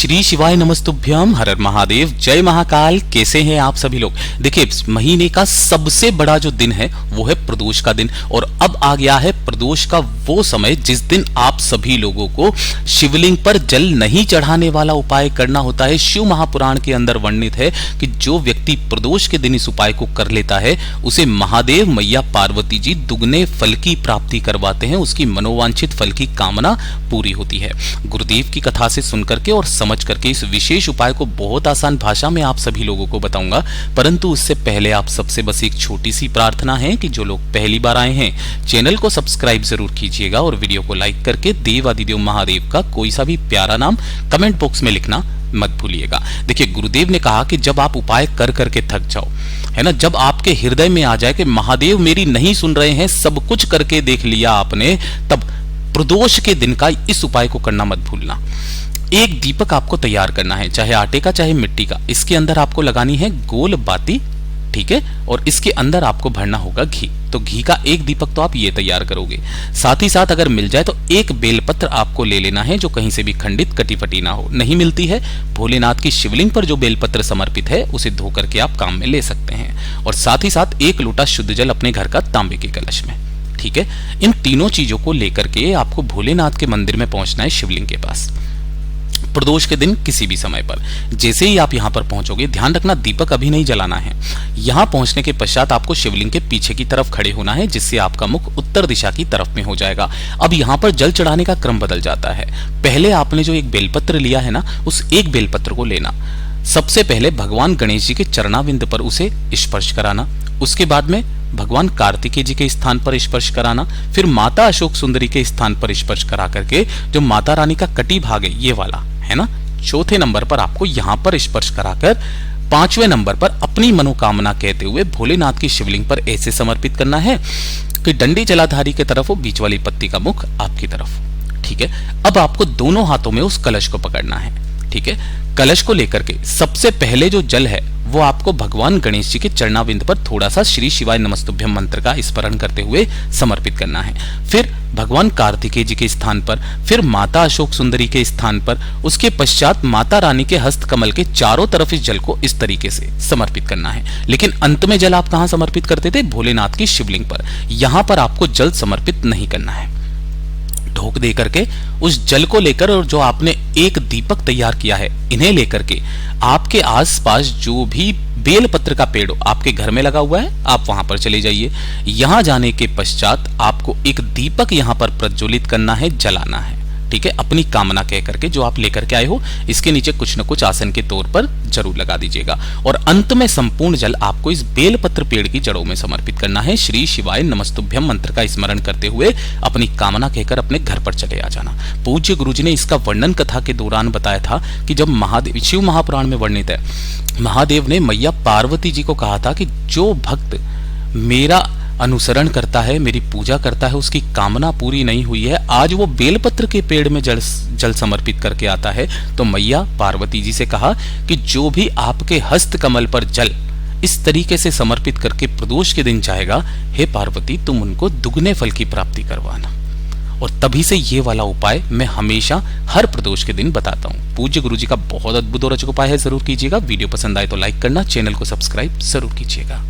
श्री शिवाय नमस्तुभ्यम, हर हर महादेव, जय महाकाल। कैसे हैं आप सभी लोग। देखिए, महीने का सबसे बड़ा जो दिन है वो है प्रदोष का दिन, और अब आ गया है प्रदोष का वो समय जिस दिन आप सभी लोगों को शिवलिंग पर जल नहीं चढ़ाने वाला उपाय करना होता है। शिव महापुराण के अंदर वर्णित है कि जो व्यक्ति प्रदोष के दिन इस उपाय को कर लेता है उसे महादेव मैया पार्वती जी दुगने फल की प्राप्ति करवाते हैं, उसकी मनोवांछित फल की कामना पूरी होती है। गुरुदेव की कथा से सुनकर के और समझ करके इस विशेष उपाय को बहुत आसान भाषा में आप सभी लोगों को बताऊंगा, परंतु उससे पहले आप सबसे बस एक छोटी सी प्रार्थना है कि जो लोग पहली बार आए हैं चैनल को सब्सक्राइब जरूर कीजिएगा और वीडियो को लाइक करके देवादिदेव महादेव का कोई सा भी प्यारा नाम कमेंट बॉक्स में लिखना मत भूलिएगा। देखिए, गुरुदेव ने कहा कि जब आप उपाय कर करके थक जाओ, है ना, जब आपके हृदय में आ जाए कि महादेव मेरी नहीं सुन रहे हैं, सब कुछ करके देख लिया आपने, तब प्रदोष के दिन का इस उपाय को करना मत भूलना। एक दीपक आपको तैयार करना है, चाहे आटे का चाहे मिट्टी का। इसके अंदर आपको लगानी है गोल बाती, ठीक है, और इसके अंदर आपको भरना होगा घी। तो घी का एक दीपक तो आप ये तैयार करोगे। साथ ही साथ अगर मिल जाए तो एक बेलपत्र आपको ले लेना है जो कहीं से भी खंडित कटी फटी ना हो। नहीं मिलती है, भोलेनाथ की शिवलिंग पर जो बेलपत्र समर्पित है उसे धो करके आप काम में ले सकते हैं। और साथ ही साथ एक लोटा शुद्ध जल अपने घर का तांबे के कलश में, ठीक है। इन तीनों चीजों को लेकर के आपको भोलेनाथ के मंदिर में पहुंचना है, शिवलिंग के पास, प्रदोष के दिन किसी भी समय पर। जैसे ही आप यहां पर पहुंचोगे, ध्यान रखना दीपक अभी नहीं जलाना है। यहां पहुंचने के पश्चात आपको शिवलिंग के पीछे की तरफ खड़े होना है, जिससे आपका मुख उत्तर दिशा की तरफ में हो जाएगा। अब यहां पर जल चढ़ाने का क्रम बदल जाता है। पहले आपने जो एक बेलपत्र लिया है ना, उस एक बेलपत्र को लेना, सबसे पहले भगवान गणेश जी के चरणाविंद पर उसे स्पर्श कराना, उसके बाद में भगवान कार्तिकेय जी के स्थान पर स्पर्श कराना, फिर माता अशोक सुंदरी के स्थान पर स्पर्श करा करके जो माता रानी का कटी भाग है ये वाला, है ना, चौथे नंबर पर आपको यहां पर स्पर्श कराकर पांचवें नंबर पर अपनी मनोकामना कहते हुए भोलेनाथ की शिवलिंग पर ऐसे समर्पित करना है कि डंडी जलाधारी की तरफ हो, बीच वाली पत्ती का मुख आपकी तरफ, ठीक है। अब आपको दोनों हाथों में उस कलश को पकड़ना है, ठीक है। कलश को लेकर के सबसे पहले जो जल है वो आपको भगवान गणेश जी के चरणाविंद पर थोड़ा सा श्री शिवाय नमस्तुभ्यम मंत्र का स्मरण करते हुए समर्पित करना है। फिर भगवान कार्तिकेय जी के स्थान पर, फिर माता अशोक सुंदरी के स्थान पर, उसके पश्चात माता रानी के हस्त कमल के चारों तरफ इस जल को इस तरीके से समर्पित करना है। लेकिन अंत में जल आप कहां समर्पित करते थे? भोलेनाथ की शिवलिंग पर। यहां पर आपको जल समर्पित नहीं करना है। ढोक दे करके उस जल को लेकर और जो आपने एक दीपक तैयार किया है इन्हें लेकर के आपके आसपास जो भी बेलपत्र का पेड़ आपके घर में लगा हुआ है आप वहां पर चले जाइए। यहां जाने के पश्चात आपको एक दीपक यहां पर प्रज्वलित करना है, जलाना है, ठीक है, अपनी कामना कह करके जो आप लेकर के आए हो। इसके नीचे कुछ न कुछ आसन के तौर पर जरूर लगा दीजिएगा। और अंत में संपूर्ण जल आपको इस बेलपत्र पेड़ की जड़ों में समर्पित करना है। श्री शिवाय नमस्तुभ्यम मंत्र का स्मरण करते हुए अपनी कामना कहकर अपने घर पर चले आ जाना। पूज्य गुरुजी ने इसका वर्णन कथा के दौरान बताया था कि जब महादेव, शिव महापुराण में वर्णित है, महादेव ने मैया पार्वती जी को कहा था कि जो भक्त मेरा अनुसरण करता है, मेरी पूजा करता है, उसकी कामना पूरी नहीं हुई है, आज वो बेलपत्र के पेड़ में जल समर्पित करके आता है। तो मैया पार्वती जी से कहा कि जो भी आपके हस्त कमल पर जल इस तरीके से समर्पित करके प्रदोष के दिन जाएगा, हे पार्वती तुम उनको दुगने फल की प्राप्ति करवाना। और तभी से ये वाला उपाय मैं हमेशा हर प्रदोष के दिन बताता हूँ। पूज्य गुरुजी का बहुत अद्भुत और अचूक उपाय है, जरूर कीजिएगा। वीडियो पसंद आए तो लाइक करना, चैनल को सब्सक्राइब जरूर कीजिएगा।